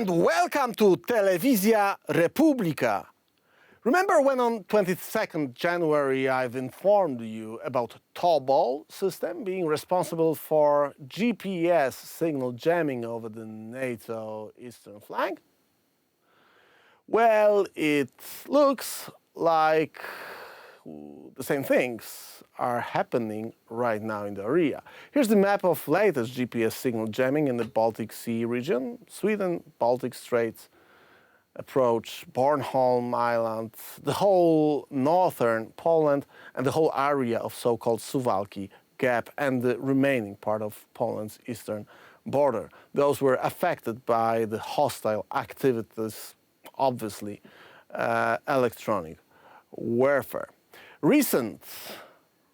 and welcome to Telewizja Republika. Remember when on 22nd January I've informed you about Tobol system being responsible for GPS signal jamming over the NATO eastern flank? Well, it looks like the same things are happening right now in the area. Here's the map of latest GPS signal jamming in the Baltic Sea region. Sweden, Baltic Straits, approach Bornholm Island, the whole northern Poland and the whole area of so-called Suwalki Gap and the remaining part of Poland's eastern border. Those were affected by the hostile activities, obviously electronic warfare. Recent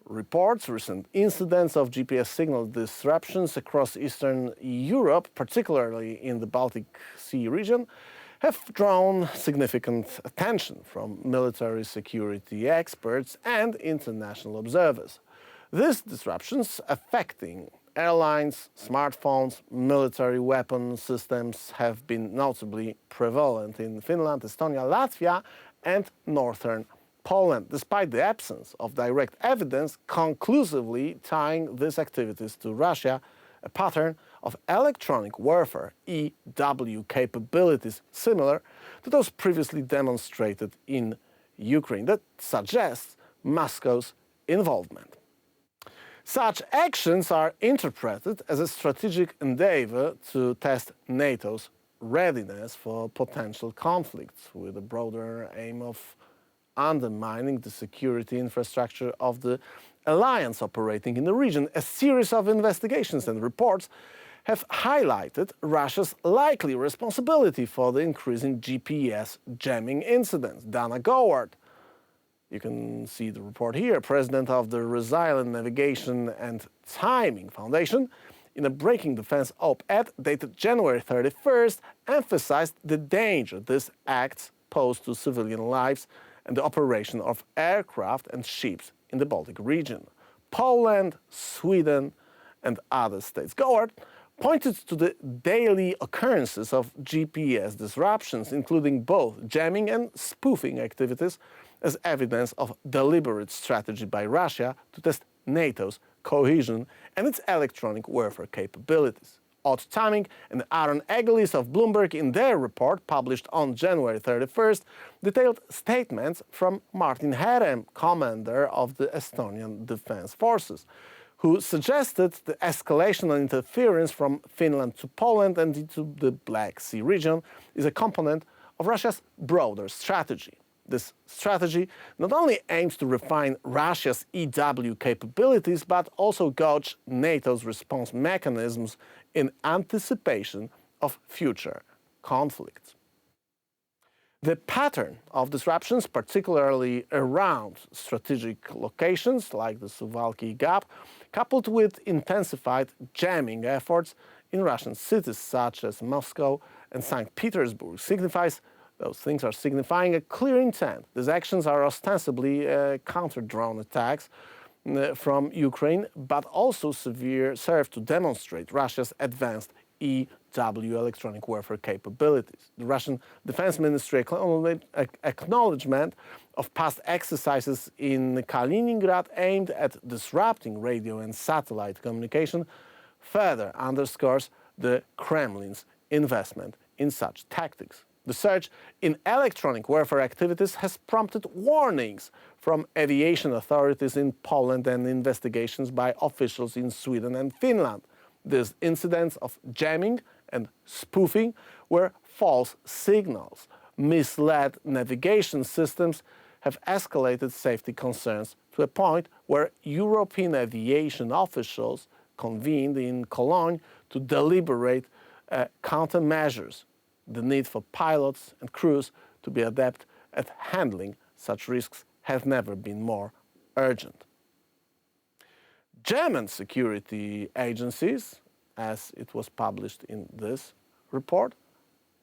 reports, recent incidents of GPS signal disruptions across Eastern Europe, particularly in the Baltic Sea region, have drawn significant attention from military security experts and international observers. These disruptions affecting airlines, smartphones, military weapon systems have been notably prevalent in Finland, Estonia, Latvia and northern Poland, despite the absence of direct evidence conclusively tying these activities to Russia, a pattern of electronic warfare, EW capabilities similar to those previously demonstrated in Ukraine that suggests Moscow's involvement. Such actions are interpreted as a strategic endeavor to test NATO's readiness for potential conflicts, with a broader aim of undermining the security infrastructure of the alliance operating in the region. A series of investigations and reports have highlighted Russia's likely responsibility for the increasing GPS jamming incidents. Dana Goward, you can see the report here, president of the Resilient Navigation and Timing Foundation, in a Breaking Defense op-ed dated January 31st, emphasized the danger these acts pose to civilian lives and the operation of aircraft and ships in the Baltic region. Poland, Sweden and other states. Goward pointed to the daily occurrences of GPS disruptions, including both jamming and spoofing activities, as evidence of deliberate strategy by Russia to test NATO's cohesion and its electronic warfare capabilities. Odd Timing and Aaron Eglis of Bloomberg, in their report published on January 31st, detailed statements from Martin Herem, commander of the Estonian Defense Forces, who suggested the escalation and interference from Finland to Poland and into the Black Sea region is a component of Russia's broader strategy. This strategy not only aims to refine Russia's EW capabilities, but also gauge NATO's response mechanisms in anticipation of future conflicts. The pattern of disruptions, particularly around strategic locations like the Suwalki Gap, coupled with intensified jamming efforts in Russian cities such as Moscow and St. Petersburg, those things are signifying a clear intent. These actions are ostensibly counter-drone attacks from Ukraine, but also serve to demonstrate Russia's advanced EW electronic warfare capabilities. The Russian Defense Ministry acknowledgement of past exercises in Kaliningrad aimed at disrupting radio and satellite communication further underscores the Kremlin's investment in such tactics. The surge in electronic warfare activities has prompted warnings from aviation authorities in Poland and investigations by officials in Sweden and Finland. These incidents of jamming and spoofing were false signals. Misled navigation systems have escalated safety concerns to a point where European aviation officials convened in Cologne to deliberate countermeasures. The need for pilots and crews to be adept at handling such risks has never been more urgent. German security agencies, as it was published in this report,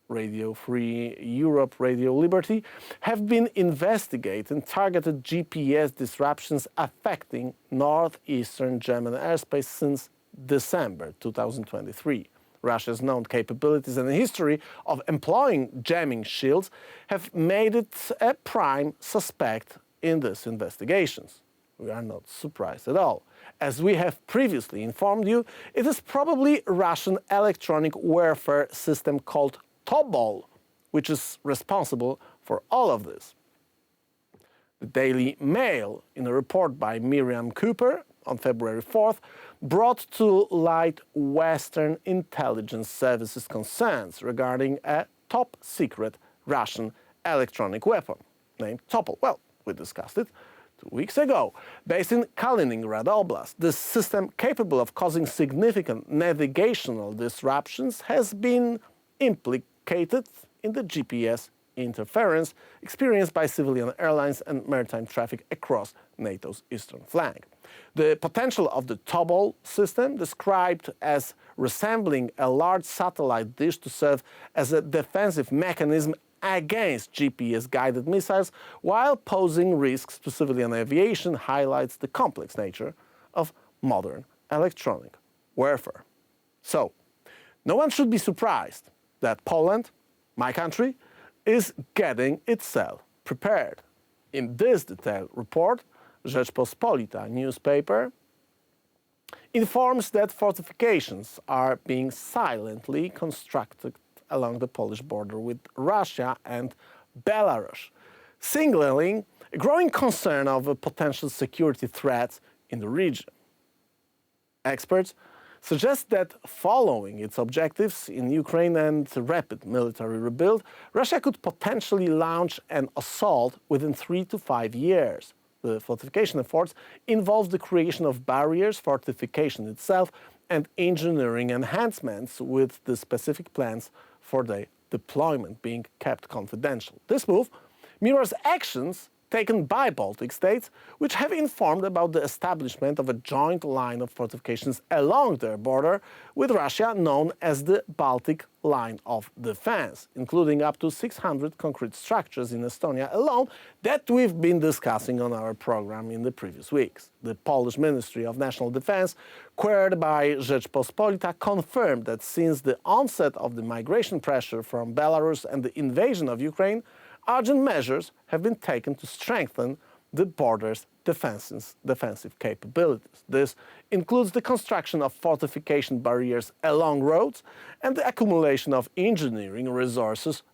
Radio Free Europe, Radio Liberty, have been investigating targeted GPS disruptions affecting northeastern German airspace since December 2023. Russia's known capabilities and the history of employing jamming shields have made it a prime suspect in these investigations. We are not surprised at all. As we have previously informed you, it is probably Russian electronic warfare system called Tobol, which is responsible for all of this. The Daily Mail, in a report by Miriam Cooper on February 4th, brought to light Western intelligence services concerns regarding a top-secret Russian electronic weapon named Tobol. Well, we discussed it 2 weeks ago. Based in Kaliningrad Oblast, this system, capable of causing significant navigational disruptions, has been implicated in the GPS interference experienced by civilian airlines and maritime traffic across NATO's eastern flank. The potential of the Tobol system, described as resembling a large satellite dish to serve as a defensive mechanism against GPS-guided missiles while posing risks to civilian aviation, highlights the complex nature of modern electronic warfare. So, no one should be surprised that Poland, my country, is getting itself prepared. In this detailed report, Rzeczpospolita newspaper informs that fortifications are being silently constructed along the Polish border with Russia and Belarus, signaling a growing concern of potential security threats in the region. Experts suggest that following its objectives in Ukraine and rapid military rebuild, Russia could potentially launch an assault within 3 to 5 years. The fortification efforts involve the creation of barriers, fortification itself, and engineering enhancements, with the specific plans for their deployment being kept confidential. This move mirrors actions taken by Baltic states, which have informed about the establishment of a joint line of fortifications along their border with Russia, known as the Baltic Line of Defense, including up to 600 concrete structures in Estonia alone that we've been discussing on our program in the previous weeks. The Polish Ministry of National Defense, queried by Rzeczpospolita, confirmed that since the onset of the migration pressure from Belarus and the invasion of Ukraine, urgent measures have been taken to strengthen the border's defensive capabilities. This includes the construction of fortification barriers along roads and the accumulation of engineering resources,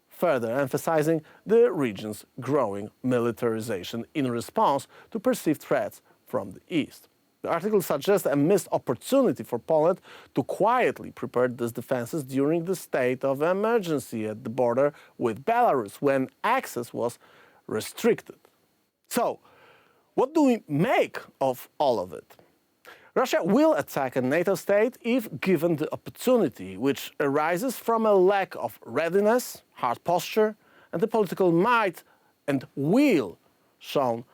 further emphasizing the region's growing militarization in response to perceived threats from the east. The article suggests a missed opportunity for Poland to quietly prepare these defenses during the state of emergency at the border with Belarus, when access was restricted. So, what do we make of all of it? Russia will attack a NATO state if given the opportunity, which arises from a lack of readiness, hard posture, and the political might and will shown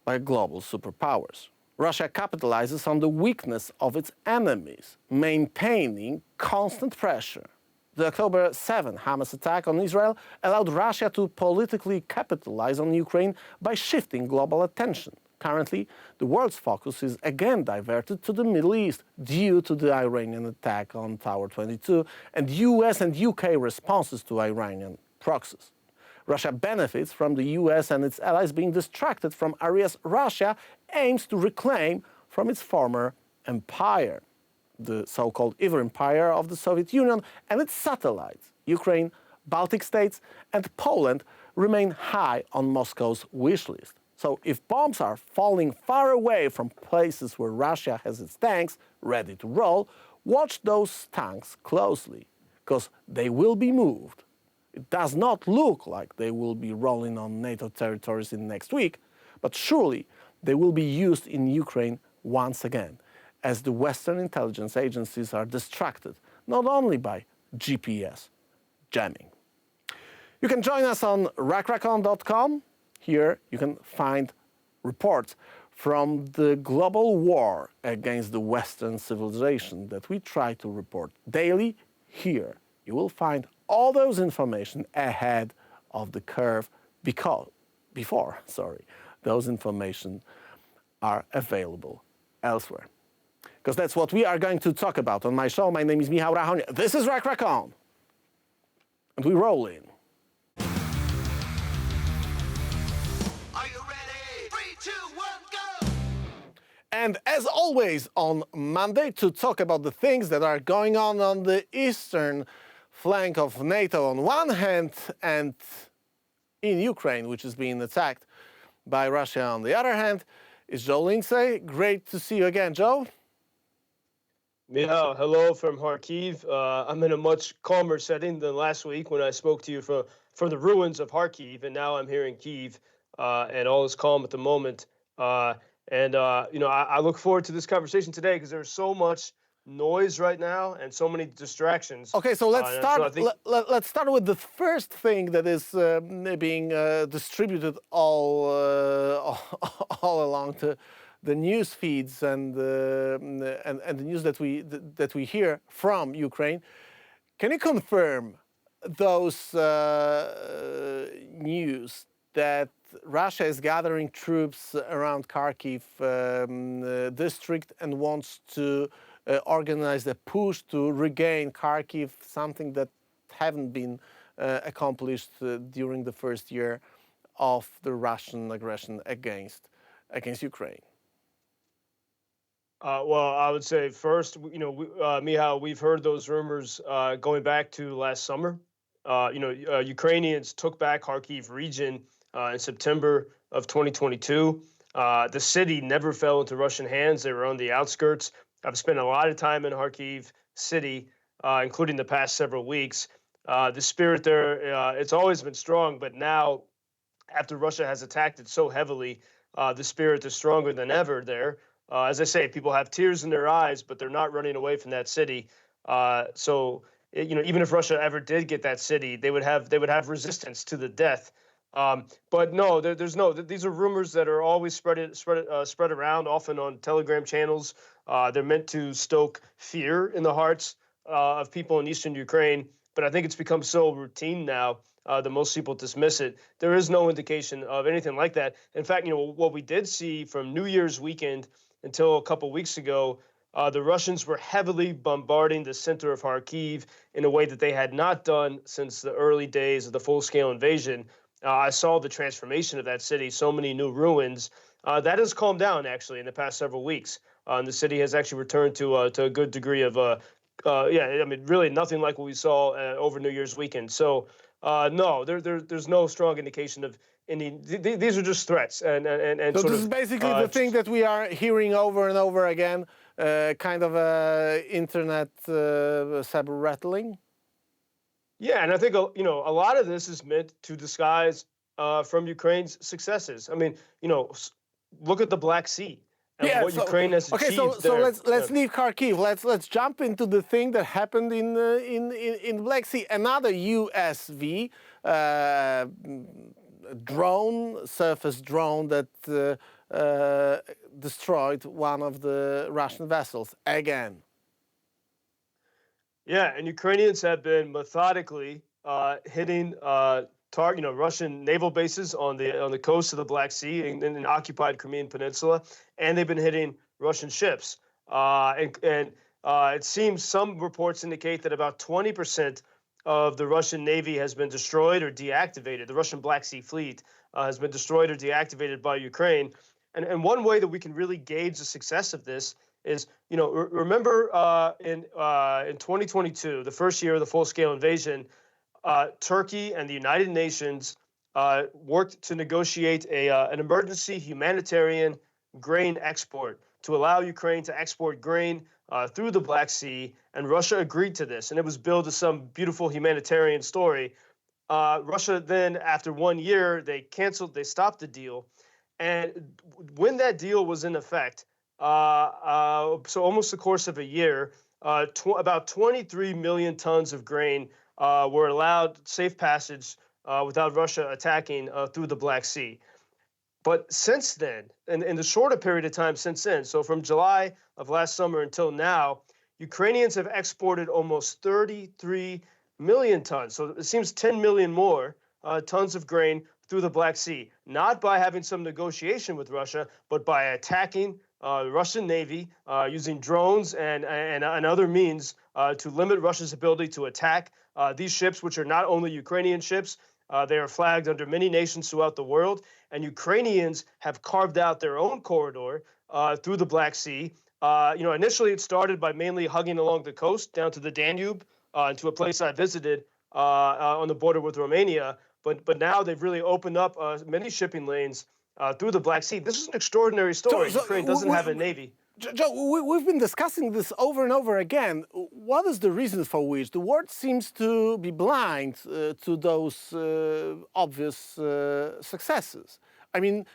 by global superpowers. Russia capitalizes on the weakness of its enemies, maintaining constant pressure. The October 7 Hamas attack on Israel allowed Russia to politically capitalize on Ukraine by shifting global attention. Currently, the world's focus is again diverted to the Middle East due to the Iranian attack on Tower 22 and US and UK responses to Iranian proxies. Russia benefits from the US and its allies being distracted from areas Russia aims to reclaim from its former empire, the so-called Evil Empire of the Soviet Union, and its satellites. Ukraine, Baltic states, and Poland remain high on Moscow's wish list. So if bombs are falling far away from places where Russia has its tanks ready to roll, watch those tanks closely, because they will be moved. It does not look like they will be rolling on NATO territories in next week, but surely they will be used in Ukraine once again, as the Western intelligence agencies are distracted not only by GPS jamming. You can join us on rackracon.com. Here you can find reports from the global war against the Western civilization that we try to report daily. Here you will find all those information ahead of the curve before those information are available elsewhere. because that's what we are going to talk about on my show. My name is Michał Rachonia. This is Rachon, and we roll in. Are you ready? 3, 2, 1, go! And as always on Monday, to talk about the things that are going on the eastern flank of NATO on one hand, and in Ukraine, which is being attacked by Russia on the other hand, is Joe Lindsley. Great to see you again, Joe. Yeah, hello from Kharkiv. I'm in a much calmer setting than last week when I spoke to you from the ruins of Kharkiv, and now I'm here in Kiev, and all is calm at the moment. I look forward to this conversation today because there's so much noise right now and so many distractions. Okay, so let's start. Let's start with the first thing that is being distributed all along the news feeds and the news that we hear from Ukraine. Can you confirm those news that Russia is gathering troops around Kharkiv district and wants to organize a push to regain Kharkiv, something that haven't been accomplished during the first year of the Russian aggression against Ukraine? Well, I would say first, Michał, we've heard those rumors going back to last summer. Ukrainians took back Kharkiv region in September of 2022. The city never fell into Russian hands. They were on the outskirts. I've spent a lot of time in Kharkiv city, including the past several weeks. The spirit there, it's always been strong, but now, after Russia has attacked it so heavily, the spirit is stronger than ever there. As I say, people have tears in their eyes, but they're not running away from that city. Even if Russia ever did get that city, they would have resistance to the death. But no, there's no. These are rumors that are always spread around, often on Telegram channels. They're meant to stoke fear in the hearts of people in eastern Ukraine. But I think it's become so routine now that most people dismiss it. There is no indication of anything like that. In fact, what we did see from New Year's weekend until a couple weeks ago, the Russians were heavily bombarding the center of Kharkiv in a way that they had not done since the early days of the full-scale invasion. I saw the transformation of that city, so many new ruins. That has calmed down, actually, in the past several weeks. And the city has actually returned to a good degree of, really nothing like what we saw over New Year's weekend. So, no, there's no strong indication of any. These are just threats. So this is basically the thing that we are hearing over and over again, kind of internet saber rattling. Yeah, and I think a lot of this is meant to disguise from Ukraine's successes. I mean, look at the Black Sea and what Ukraine has achieved. Okay, so let's leave Kharkiv. Let's jump into the thing that happened in Black Sea. Another USV surface drone that destroyed one of the Russian vessels again. Yeah, and Ukrainians have been methodically hitting Russian naval bases on the coast of the Black Sea and in the occupied Crimean Peninsula, and they've been hitting Russian ships. It seems some reports indicate that about 20% of the Russian Navy has been destroyed or deactivated. The Russian Black Sea Fleet has been destroyed or deactivated by Ukraine. And one way that we can really gauge the success of this is, remember in 2022, the first year of the full-scale invasion, Turkey and the United Nations worked to negotiate an emergency humanitarian grain export to allow Ukraine to export grain through the Black Sea, and Russia agreed to this, and it was billed as some beautiful humanitarian story. Russia then, after 1 year, they stopped the deal, and when that deal was in effect, so almost the course of a year, about 23 million tons of grain were allowed safe passage without Russia attacking through the Black Sea. But since then, and in the shorter period of time since then, so from July of last summer until now, Ukrainians have exported almost 33 million tons. So it seems 10 million more tons of grain through the Black Sea, not by having some negotiation with Russia, but by attacking the Russian Navy using drones and other means to limit Russia's ability to attack these ships, which are not only Ukrainian ships. They are flagged under many nations throughout the world, and Ukrainians have carved out their own corridor through the Black Sea. Initially it started by mainly hugging along the coast down to the Danube, to a place I visited on the border with Romania. But now they've really opened up many shipping lanes through the Black Sea. This is an extraordinary story. Ukraine doesn't have a navy. Joe, we've been discussing this over and over again. What is the reason for which the world seems to be blind to those obvious successes? I mean,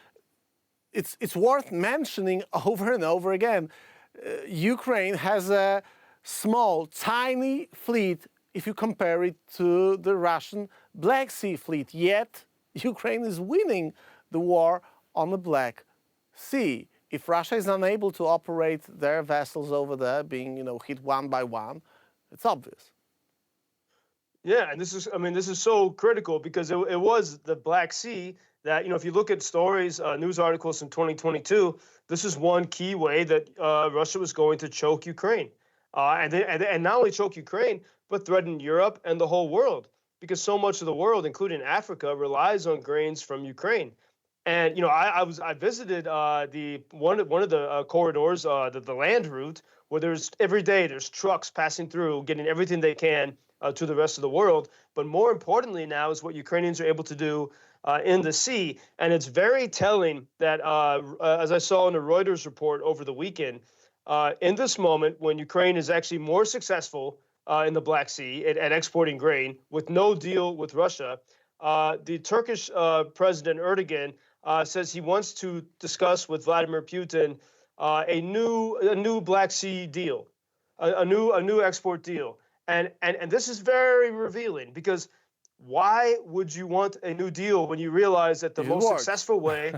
it's worth mentioning over and over again. Ukraine has a small, tiny fleet if you compare it to the Russian Black Sea fleet. Yet, Ukraine is winning the war on the Black Sea. If Russia is unable to operate their vessels over there, being hit one by one, it's obvious. Yeah, and this is so critical because it was the Black Sea that, if you look at stories, news articles from 2022, this is one key way that Russia was going to choke Ukraine, and not only choke Ukraine, but threaten Europe and the whole world, because so much of the world, including Africa, relies on grains from Ukraine. And I visited the one of the corridors, the land route, where every day there's trucks passing through, getting everything they can to the rest of the world. But more importantly now is what Ukrainians are able to do in the sea. And it's very telling that, as I saw in a Reuters report over the weekend, in this moment when Ukraine is actually more successful in the Black Sea at exporting grain with no deal with Russia, the Turkish President Erdogan says he wants to discuss with Vladimir Putin a new Black Sea deal, a new export deal, and this is very revealing, because why would you want a new deal when you realize that the most successful way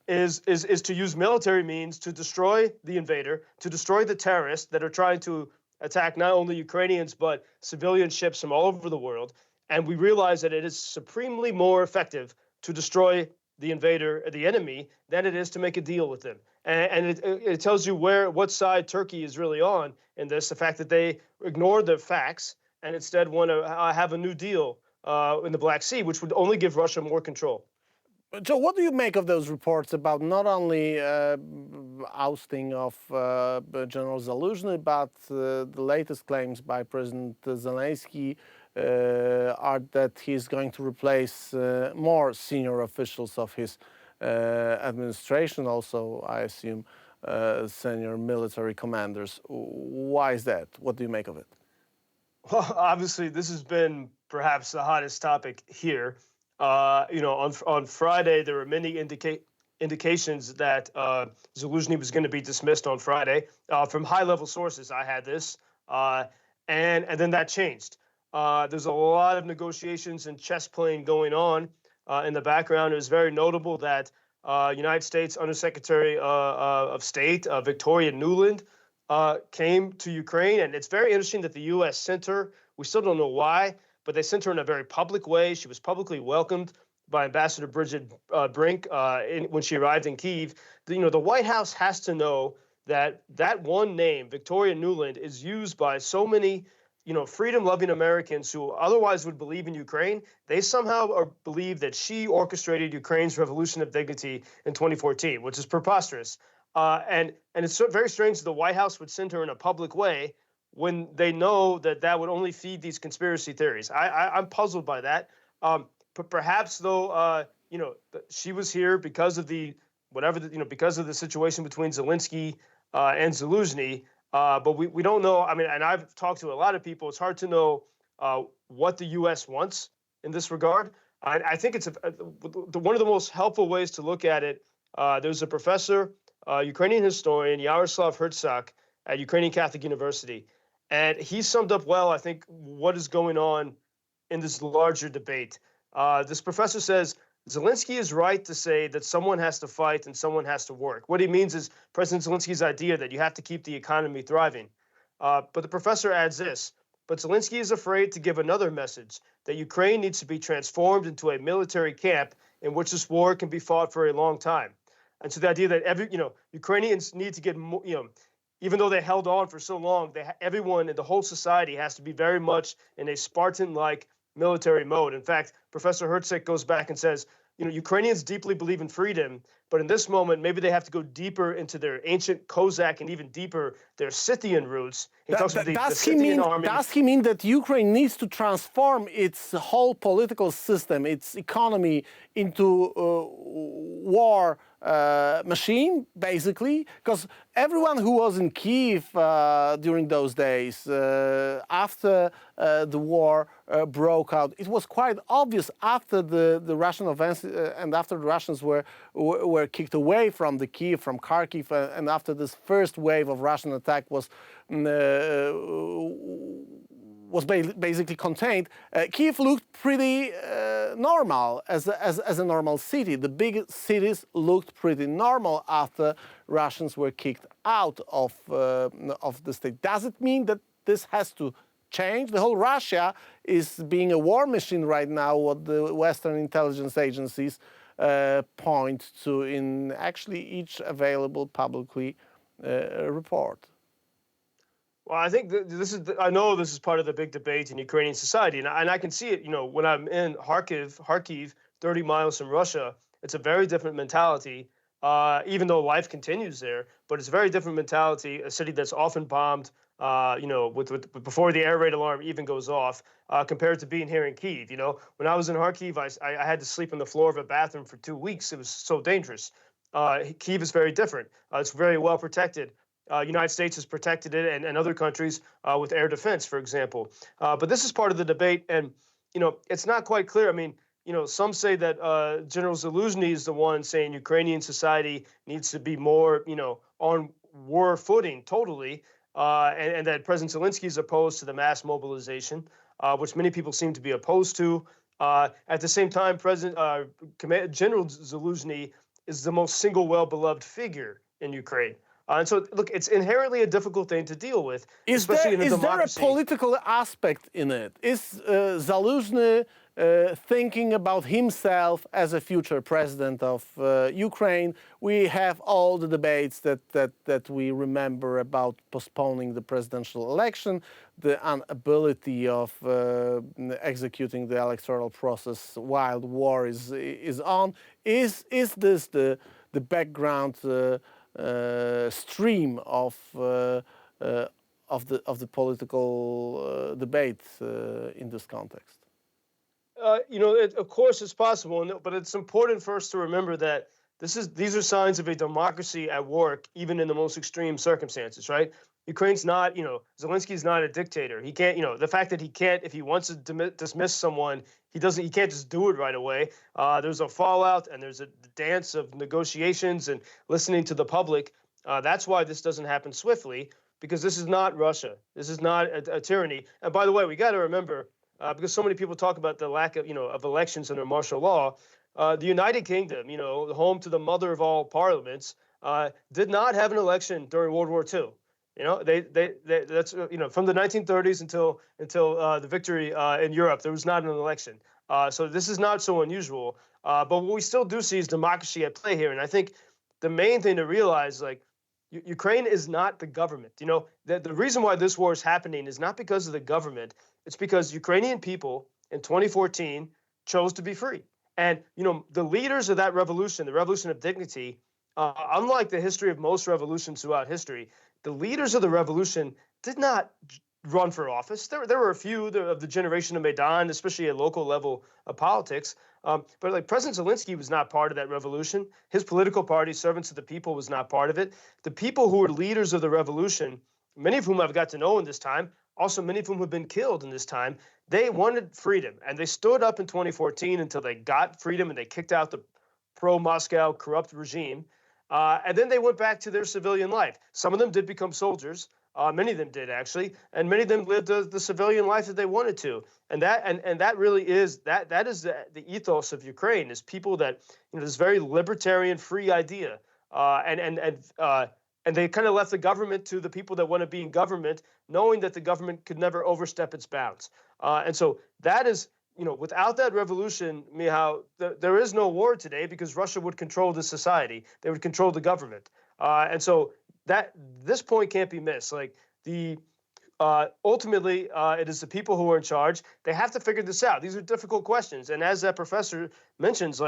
is to use military means to destroy the invader, to destroy the terrorists that are trying to attack not only Ukrainians but civilian ships from all over the world, and we realize that it is supremely more effective to destroy the invader, the enemy, than it is to make a deal with them. And it tells you what side Turkey is really on in this, the fact that they ignore the facts and instead want to have a new deal in the Black Sea, which would only give Russia more control. Joe, what do you make of those reports about not only ousting of General Zaluzhnyi, but the latest claims by President Zelensky are that he's going to replace more senior officials of his administration, also, I assume, senior military commanders. Why is that? What do you make of it? Well, obviously, this has been perhaps the hottest topic here. On Friday, there were many indications that Zaluzhnyi was going to be dismissed on Friday. From high-level sources, I had this, and then that changed. There's a lot of negotiations and chess playing going on in the background. It was very notable that United States Undersecretary of State Victoria Nuland came to Ukraine, and it's very interesting that the U.S. sent her. We still don't know why, but they sent her in a very public way. She was publicly welcomed by Ambassador Bridget Brink when she arrived in Kiev. The White House has to know that one name, Victoria Nuland, is used by so many freedom-loving Americans who otherwise would believe in Ukraine. They somehow believe that she orchestrated Ukraine's revolution of dignity in 2014, which is preposterous. And it's very strange that the White House would send her in a public way when they know that would only feed these conspiracy theories. I'm puzzled by that. But perhaps, though, she was here because of because of the situation between Zelensky and Zaluzhnyi. But we don't know. I mean, and I've talked to a lot of people. It's hard to know what the U.S. wants in this regard. I think it's one of the most helpful ways to look at it. There's a professor, Ukrainian historian, Yaroslav Hertzak at Ukrainian Catholic University, and he summed up well, I think, what is going on in this larger debate. This professor says, Zelensky is right to say that someone has to fight and someone has to work. What he means is President Zelensky's idea that you have to keep the economy thriving. But the professor adds this, but Zelensky is afraid to give another message, that Ukraine needs to be transformed into a military camp in which this war can be fought for a long time. And so the idea that Ukrainians need to get more, even though they held on for so long, everyone in the whole society has to be very much in a Spartan-like military mode. In fact, Professor Herzig goes back and says, Ukrainians deeply believe in freedom, but in this moment, maybe they have to go deeper into their ancient Cossack and even deeper their Scythian roots. He talks about the Scythian army. Does he mean that Ukraine needs to transform its whole political system, its economy, into a war machine, basically? Because everyone who was in Kiev during those days, after the war broke out, it was quite obvious after the Russian offensive and after the Russians were kicked away from the Kiev, from Kharkiv, and after this first wave of Russian attack was basically contained, Kiev looked pretty normal as a normal city. The big cities looked pretty normal after Russians were kicked out of the state. Does it mean that this has to change? The whole Russia is being a war machine right now, what the Western intelligence agencies point to in actually each available publicly report. Well, I think I know this is part of the big debate in Ukrainian society, and I can see it. When I'm in Kharkiv, 30 miles from Russia, it's a very different mentality. Even though life continues there, but it's a very different mentality. A city that's often bombed, before the air raid alarm even goes off, compared to being here in Kiev. When I was in Kharkiv, I had to sleep on the floor of a bathroom for 2 weeks. It was so dangerous. Kiev is very different. It's very well protected. United States has protected it, and other countries with air defense, for example. But this is part of the debate, and it's not quite clear. I mean, some say that General Zaluzhnyi is the one saying Ukrainian society needs to be more, on war footing, totally, and that President Zelensky is opposed to the mass mobilization, which many people seem to be opposed to. At the same time, General Zaluzhnyi is the most single, well-beloved figure in Ukraine. And so, look, it's inherently a difficult thing to deal with, especially in a democracy. Is there a political aspect in it? Is Zaluzhnyi thinking about himself as a future president of Ukraine? We have all the debates that we remember about postponing the presidential election, the inability of executing the electoral process while the war is on. Is this the background stream of the political debate in this context? Of course, it's possible, but it's important for us to remember that these are signs of a democracy at work, even in the most extreme circumstances, right? Ukraine's not, Zelensky's not a dictator. He can't, the fact that he can't, if he wants to dismiss someone, he can't just do it right away. There's a fallout, and there's a dance of negotiations and listening to the public. That's why this doesn't happen swiftly, because this is not Russia. This is not a tyranny. And by the way, we got to remember, because so many people talk about the lack of, of elections under martial law, the United Kingdom, home to the mother of all parliaments, did not have an election during World War II. That's from the 1930s until the victory in Europe, there was not an election. So this is not so unusual. But what we still do see is democracy at play here. And I think the main thing to realize, Ukraine is not the government. The reason why this war is happening is not because of the government. It's because Ukrainian people in 2014 chose to be free. And, the leaders of that revolution, the revolution of dignity, unlike the history of most revolutions throughout history, the leaders of the revolution did not run for office. There were a few of the generation of Maidan, especially at local level of politics. But President Zelensky was not part of that revolution. His political party, Servants of the People, was not part of it. The people who were leaders of the revolution, many of whom I've got to know in this time, also many of whom have been killed in this time, they wanted freedom. And they stood up in 2014 until they got freedom and they kicked out the pro-Moscow corrupt regime. And then they went back to their civilian life. Some of them did become soldiers. Many of them did, actually, and many of them lived the civilian life that they wanted to. And that really is that is the ethos of Ukraine, is people that, this very libertarian, free idea, and they kind of left the government to the people that want to be in government, knowing that the government could never overstep its bounds. And so that is, without that revolution, Mihal, there is no war today because Russia would control the society. They would control the government. And so this point can't be missed. Like ultimately, it is the people who are in charge. They have to figure this out. These are difficult questions. And as that professor mentions,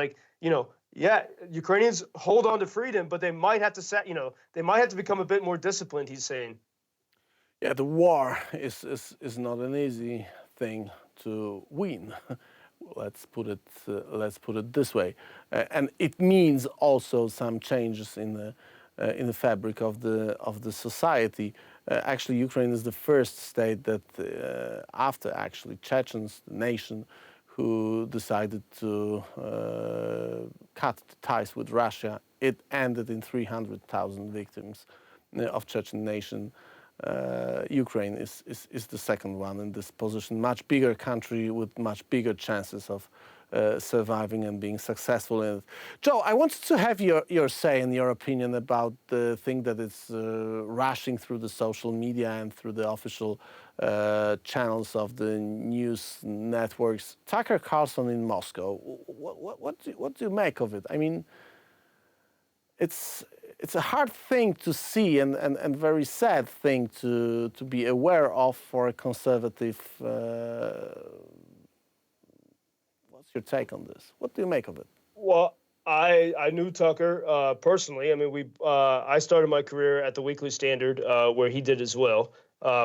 Ukrainians hold on to freedom, but they might have to become a bit more disciplined, he's saying. Yeah, the war is not an easy thing to win. Let's put it this way, and it means also some changes in the fabric of the society. Actually, Ukraine is the first state that, after actually Chechens, the nation, who decided to cut ties with Russia, it ended in 300,000 victims of Chechen nation. Ukraine is the second one in this position, much bigger country with much bigger chances of surviving and being successful in it. Joe, I wanted to have your say and your opinion about the thing that is rushing through the social media and through the official channels of the news networks. Tucker Carlson in Moscow. What do you make of it? I mean, it's a hard thing to see and very sad thing to be aware of for a conservative. What's your take on this? What do you make of it? Well, I knew Tucker personally. I mean, I started my career at the Weekly Standard, where he did as well.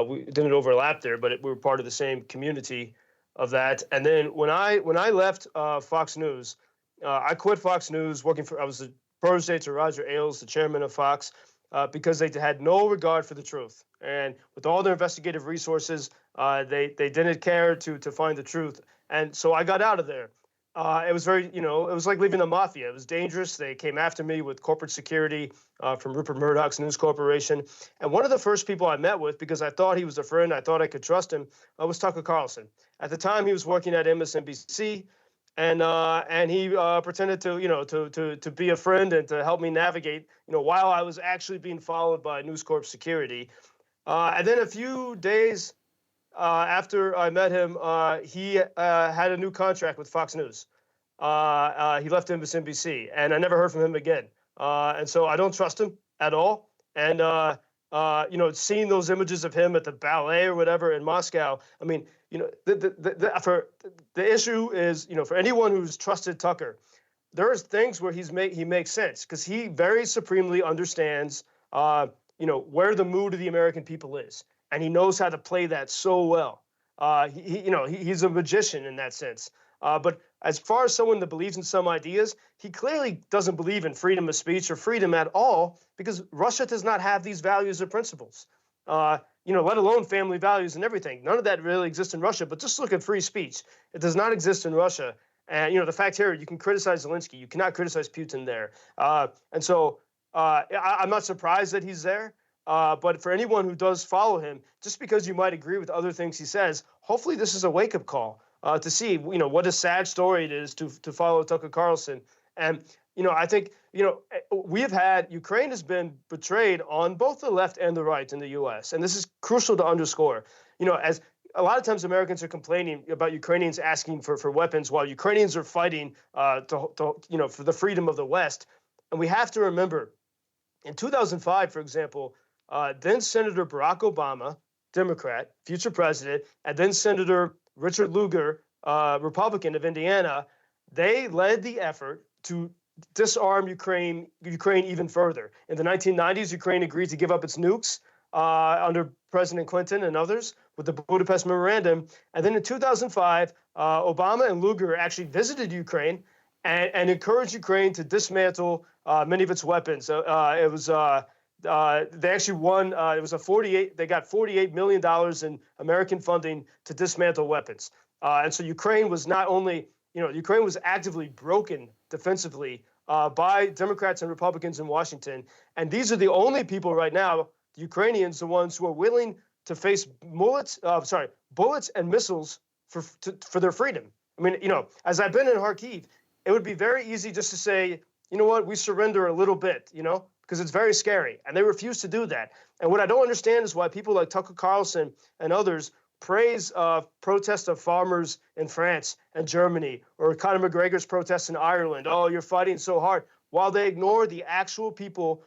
We didn't overlap there, but we were part of the same community of that. And then when I left Fox News, I quit Fox News. I was the protege to Roger Ailes, the chairman of Fox, because they had no regard for the truth. And with all their investigative resources, they didn't care to find the truth. And so I got out of there. It was it was like leaving the mafia. It was dangerous. They came after me with corporate security from Rupert Murdoch's News Corporation. And one of the first people I met with, because I thought he was a friend, I thought I could trust him, was Tucker Carlson. At the time, he was working at MSNBC. And he pretended to be a friend and to help me navigate, while I was actually being followed by News Corp security. And then a few days after I met him, he had a new contract with Fox News. He left MSNBC, and I never heard from him again. And so I don't trust him at all. And seeing those images of him at the ballet or whatever in Moscow, I mean, the issue is, for anyone who's trusted Tucker, there's things where he makes sense because he very supremely understands, where the mood of the American people is, and he knows how to play that so well. He's a magician in that sense. But as far as someone that believes in some ideas, he clearly doesn't believe in freedom of speech or freedom at all, because Russia does not have these values or principles. Let alone family values and everything. None of that really exists in Russia, but just look at free speech. It does not exist in Russia. And, the fact here, you can criticize Zelensky. You cannot criticize Putin there. And so I'm not surprised that he's there. But for anyone who does follow him, just because you might agree with other things he says, hopefully this is a wake-up call to see, what a sad story it is to follow Tucker Carlson. And, I think, Ukraine has been betrayed on both the left and the right in the U.S. And this is crucial to underscore. As a lot of times Americans are complaining about Ukrainians asking for weapons while Ukrainians are fighting for the freedom of the West. And we have to remember, in 2005, for example, then Senator Barack Obama, Democrat, future president, and then Senator Richard Lugar, Republican of Indiana, they led the effort to disarm Ukraine even further. In the 1990s, Ukraine agreed to give up its nukes under President Clinton and others with the Budapest Memorandum. And then in 2005, Obama and Lugar actually visited Ukraine and encouraged Ukraine to dismantle many of its weapons. They actually won. They got $48 million in American funding to dismantle weapons. And so Ukraine was not only, Ukraine was actively broken defensively by Democrats and Republicans in Washington. And these are the only people right now, the Ukrainians, the ones who are willing to face bullets and missiles for their freedom. I mean, as I've been in Kharkiv, it would be very easy just to say, we surrender a little bit, because it's very scary. And they refuse to do that. And what I don't understand is why people like Tucker Carlson and others praise protests of farmers in France and Germany, or Conor McGregor's protests in Ireland. Oh, you're fighting so hard, while they ignore the actual people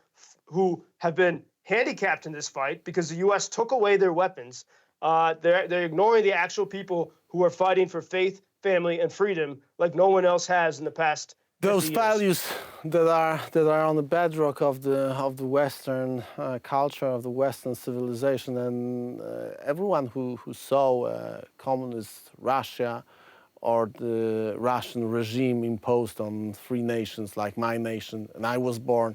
who have been handicapped in this fight because the U.S. took away their weapons. They're ignoring the actual people who are fighting for faith, family, and freedom like no one else has in the past. Those 50 years. values that are on the bedrock of the Western culture, of the Western civilization, and everyone who saw communist Russia or the Russian regime imposed on free nations like my nation, and I was born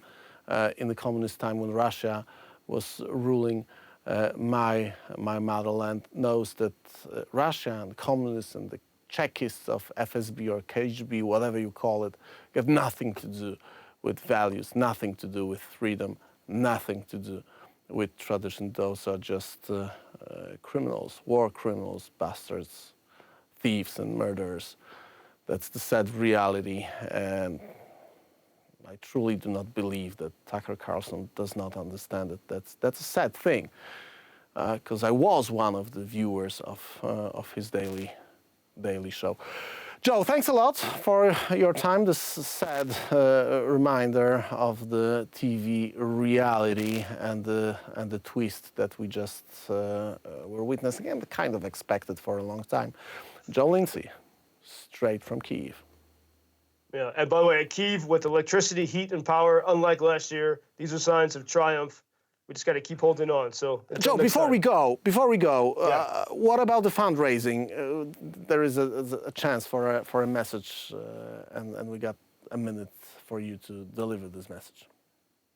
in the communist time when Russia was ruling my motherland, knows that Russia and communists and the Chekists of FSB or KGB, whatever you call it, have nothing to do with values, nothing to do with freedom, nothing to do with tradition. Those are just criminals, war criminals, bastards, thieves and murderers. That's the sad reality, and I truly do not believe that Tucker Carlson does not understand it. That's a sad thing, because I was one of the viewers of his daily show. Joe, thanks a lot for your time. This sad reminder of the TV reality and the twist that we just were witnessing and kind of expected for a long time. Joe Lindsley, straight from Kiev. Yeah, and by the way, Kiev with electricity, heat, and power, unlike last year, these are signs of triumph. We just got to keep holding on. So, Joe, before we go, Yeah. what about the fundraising? There is a chance for a message, and we got a minute for you to deliver this message.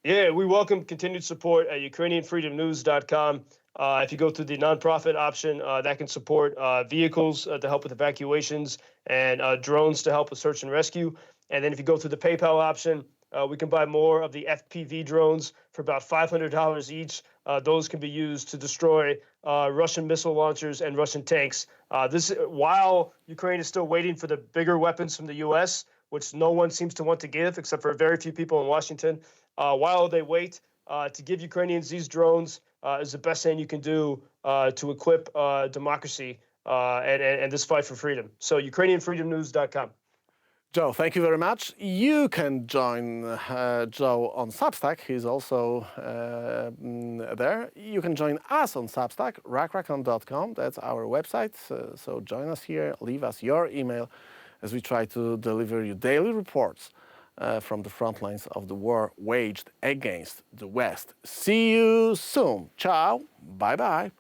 Yeah, we welcome continued support at UkrainianFreedomNews.com. If you go through the nonprofit option, that can support vehicles to help with evacuations and drones to help with search and rescue. And then if you go through the PayPal option, we can buy more of the FPV drones for about $500 each. Those can be used to destroy Russian missile launchers and Russian tanks. While Ukraine is still waiting for the bigger weapons from the U.S., which no one seems to want to give except for very few people in Washington, while they wait to give Ukrainians these drones is the best thing you can do to equip democracy and this fight for freedom. So UkrainianFreedomNews.com. Joe, thank you very much. You can join Joe on Substack. He's also there. You can join us on Substack, rackracon.com. That's our website. So join us here. Leave us your email as we try to deliver you daily reports from the front lines of the war waged against the West. See you soon. Ciao. Bye-bye.